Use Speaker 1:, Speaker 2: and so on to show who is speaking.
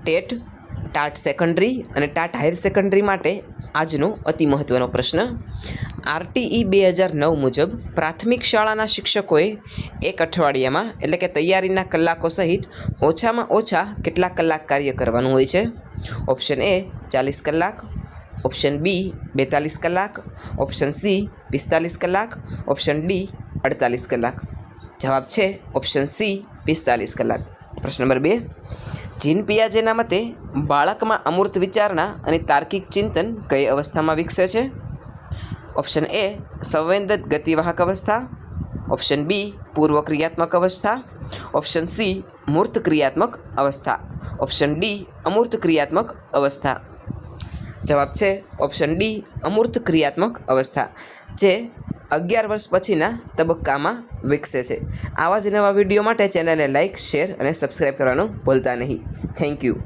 Speaker 1: TET, TAT secondary અને TAT higher secondary માટે આજનો અતિ મહત્ત્વનો પ્રશ્ન. RTE 2009 મુજબ પ્રાથમિક શાળાના શિક્ષકોએ એક અઠવાડિયામાં એટલે કે તૈયારીના કલાકો સહિત ઓછામાં ઓછા કેટલા કલાક કાર્ય કરવાનું હોય છે? ઓપ્શન એ 40 કલાક, ઓપ્શન બી 42 કલાક, ઓપ્શન સી 45 કલાક, ઓપ્શન ડી 48 કલાક. જવાબ છે ઓપ્શન સી 45 કલાક. પ્રશ્ન નંબર 2. જીન પિયાજેના મતે બાળકમાં અમૂર્ત વિચારણા અને તાર્કિક ચિંતન કઈ અવસ્થામાં વિકસે છે? ઓપ્શન એ સંવેદક ગતિવાહક અવસ્થા, ઓપ્શન બી પૂર્વ ક્રિયાત્મક અવસ્થા, ઓપ્શન સી મૂર્ત ક્રિયાત્મક અવસ્થા, ઓપ્શન ડી અમૂર્ત ક્રિયાત્મક અવસ્થા. જવાબ છે ઓપ્શન ડી અમૂર્ત ક્રિયાત્મક અવસ્થા, જે 11 વર્ષ પછીના તબક્કામાં વિકસે છે. આવા જ નવા વિડીયો માટે ચેનલને લાઇક, શેર અને સબસ્ક્રાઈબ કરવાનું ભૂલતા નહીં. Thank you.